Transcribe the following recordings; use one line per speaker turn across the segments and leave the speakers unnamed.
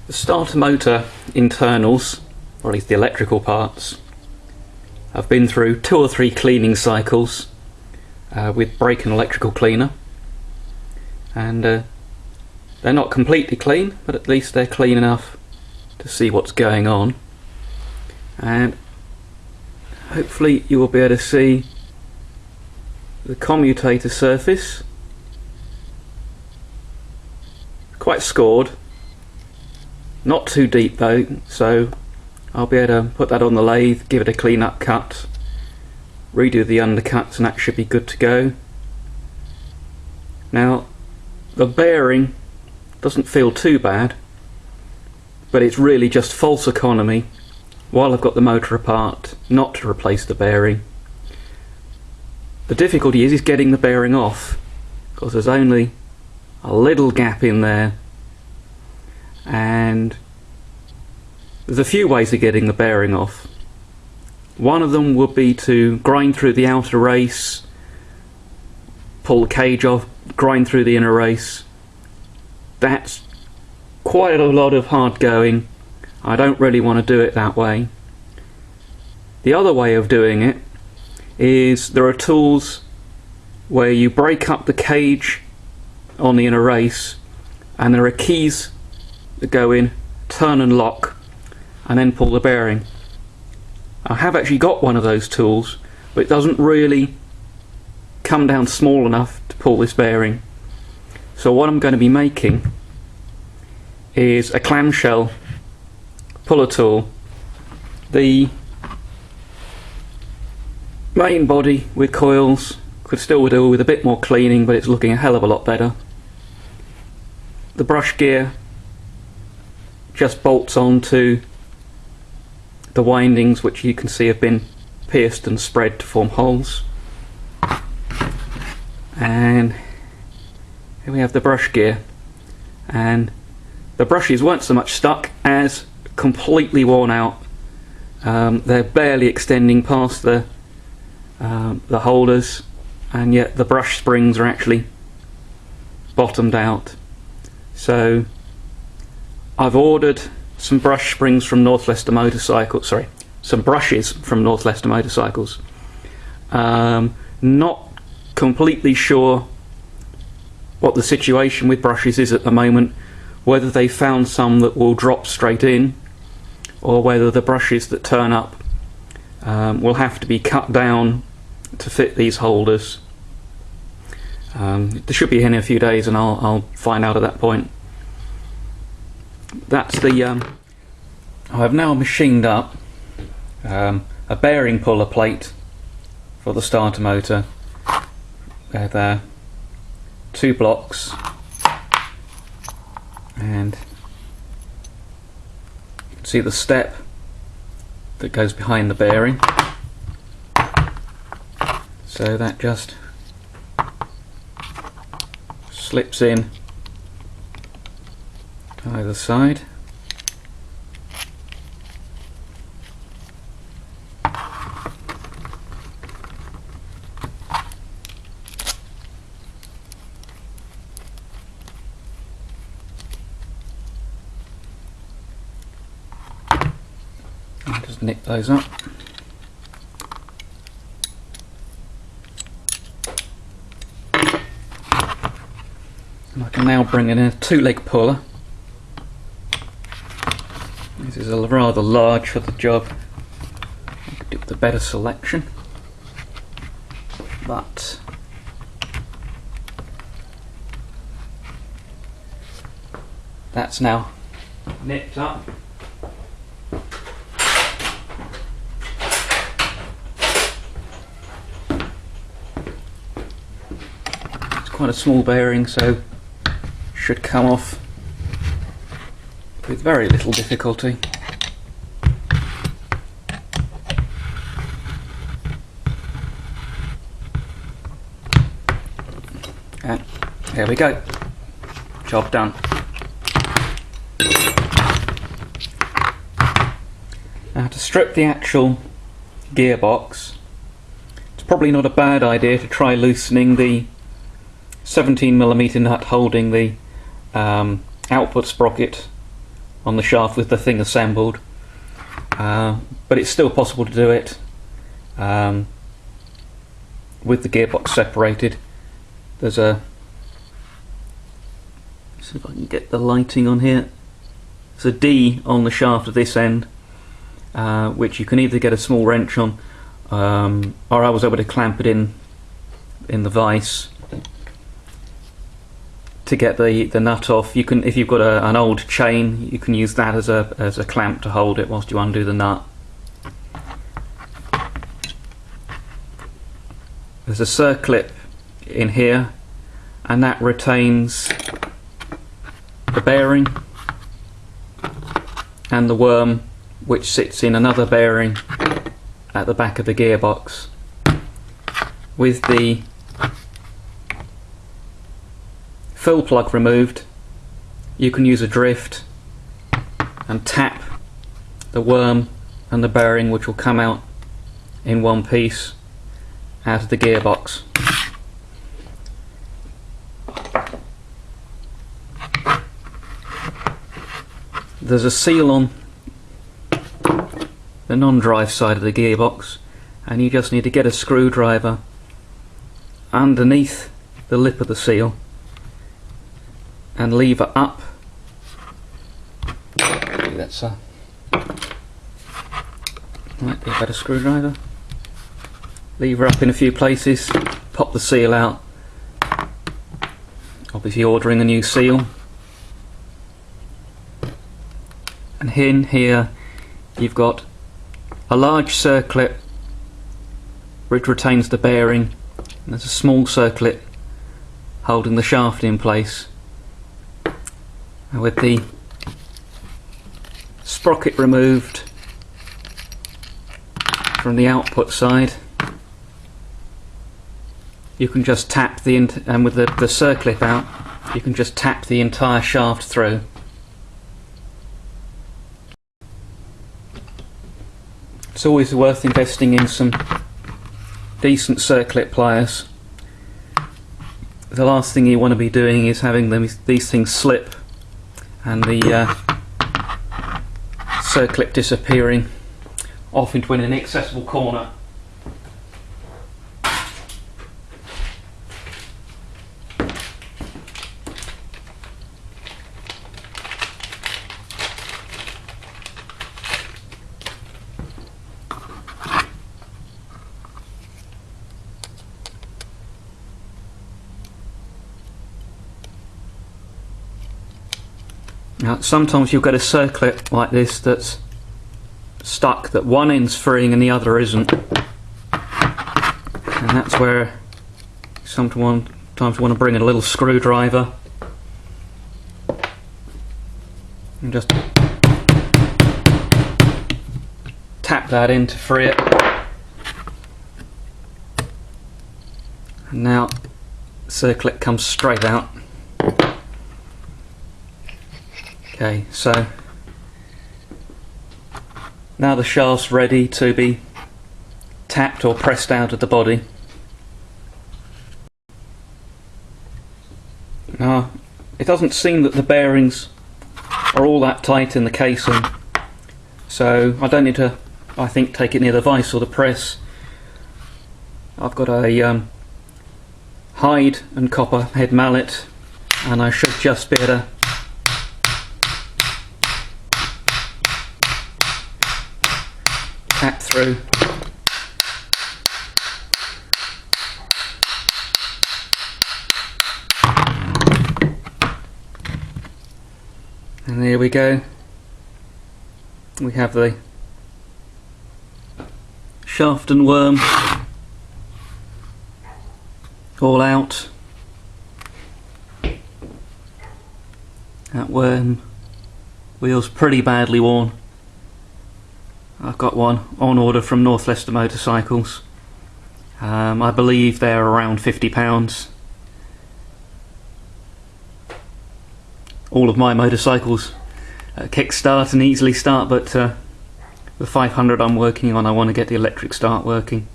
The starter motor internals, or at least the electrical parts, have been through 2 or 3 cleaning cycles with brake and electrical cleaner, and they're not completely clean, but at least they're clean enough to see what's going on. And hopefully you will be able to see the commutator surface. Quite scored, not too deep though, so I'll be able to put that on the lathe, give it a clean up cut, redo the undercuts, and that should be good to go. Now the bearing doesn't feel too bad, but it's really just false economy while I've got the motor apart not to replace the bearing. The difficulty is getting the bearing off, because there's only a little gap in there, and there's a few ways of getting the bearing off. One of them would be to grind through the outer race, pull the cage off, grind through the inner race. That's quite a lot of hard going. I don't really want to do it that way. The other way of doing it is there are tools where you break up the cage on the inner race, and there are keys that go in, turn and lock, and then pull the bearing. I have actually got one of those tools, but it doesn't really come down small enough to pull this bearing. So what I'm going to be making is a clamshell puller tool. The main body with coils could still do with a bit more cleaning, but it's looking a hell of a lot better. The brush gear just bolts onto the windings, which you can see have been pierced and spread to form holes. And here we have the brush gear, and the brushes weren't so much stuck as completely worn out. They're barely extending past the holders, and yet the brush springs are actually bottomed out. So I've ordered some brush springs from North Leicester Motorcycles, sorry, some brushes from North Leicester Motorcycles. Not completely sure what the situation with brushes is at the moment, whether they found some that will drop straight in, or whether the brushes that turn up will have to be cut down to fit these holders. There should be in a few days, and I'll find out at that point. That's the I've now machined up a bearing puller plate for the starter motor. There, 2 blocks, and you can see the step that goes behind the bearing. So that just slips in to either side. I'll just nick those up. And I can now bring in a 2-leg puller. This is a rather large for the job. I could do with a better selection, but that's now nipped up. It's quite a small bearing, so should come off with very little difficulty. And there we go, job done. Now to strip the actual gearbox, it's probably not a bad idea to try loosening the 17mm nut holding the output sprocket on the shaft with the thing assembled, but it's still possible to do it with the gearbox separated. There's a, see if I can get the lighting on here. There's a D on the shaft at this end, which you can either get a small wrench on, or I was able to clamp it in the vise to get the nut off. You can, if you've got an old chain, you can use that as a clamp to hold it whilst you undo the nut. There's a circlip in here, and that retains the bearing and the worm, which sits in another bearing at the back of the gearbox. With the fill plug removed, you can use a drift and tap the worm and the bearing, which will come out in one piece out of the gearbox. There's a seal on the non-drive side of the gearbox, and you just need to get a screwdriver underneath the lip of the seal and lever up. That's might be a better screwdriver. Lever up in a few places, pop the seal out. Obviously ordering a new seal. And in here you've got a large circlip which retains the bearing, and there's a small circlip holding the shaft in place. And with the sprocket removed from the output side, you can just tap and with the circlip out, you can just tap the entire shaft through. It's always worth investing in some decent circlip pliers. The last thing you want to be doing is having these things slip and the circlip disappearing off into an inaccessible corner. Now, sometimes you'll get a circlip like this that's stuck, that one end's freeing and the other isn't, and that's where sometimes you want to bring in a little screwdriver and just tap that in to free it. And now the circlip comes straight out. Okay, so now the shaft's ready to be tapped or pressed out of the body. Now, it doesn't seem that the bearings are all that tight in the casing, so I don't need to, I think, take it near the vise or the press. I've got a hide and copper head mallet, and I should just be able to tap through. And there we go. We have the shaft and worm all out. That worm wheel's pretty badly worn. I've got one on order from North Leicester Motorcycles. I believe they're around £50. All of my motorcycles kickstart and easily start, but the 500 I'm working on, I want to get the electric start working.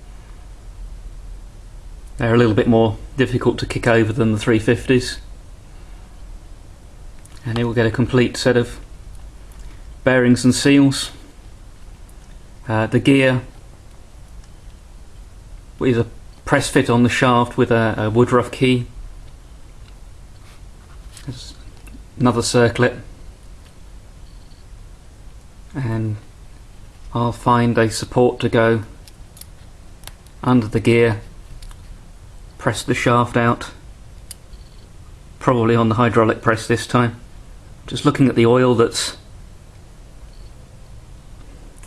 They're a little bit more difficult to kick over than the 350s, and it will get a complete set of bearings and seals. The gear is a press fit on the shaft with a woodruff key. There's another circlet, and I'll find a support to go under the gear, press the shaft out, probably on the hydraulic press this time. Just looking at the oil that's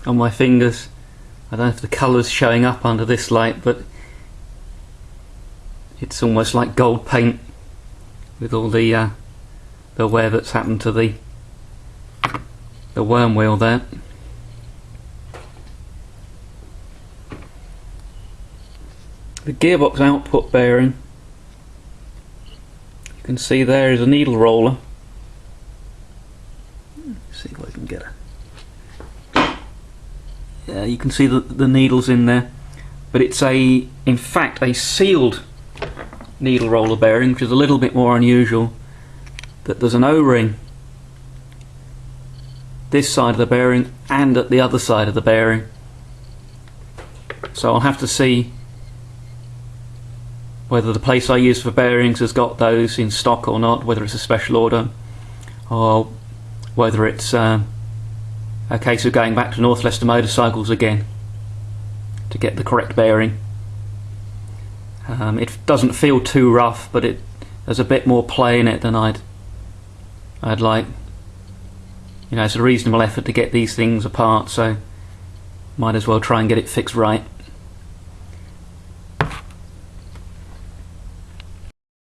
on my fingers. I don't know if the colour's showing up under this light, but it's almost like gold paint with all the wear that's happened to the worm wheel there. The gearbox output bearing, you can see there is a needle roller. Let's see if I can get it. Yeah, you can see the needles in there, but it's in fact a sealed needle roller bearing, which is a little bit more unusual. That there's an O-ring this side of the bearing and at the other side of the bearing. So I'll have to see whether the place I use for bearings has got those in stock or not, whether it's a special order or whether it's a case of going back to North Leicester Motorcycles again to get the correct bearing. It doesn't feel too rough, but there's a bit more play in it than I'd like. You know, it's a reasonable effort to get these things apart, so might as well try and get it fixed right.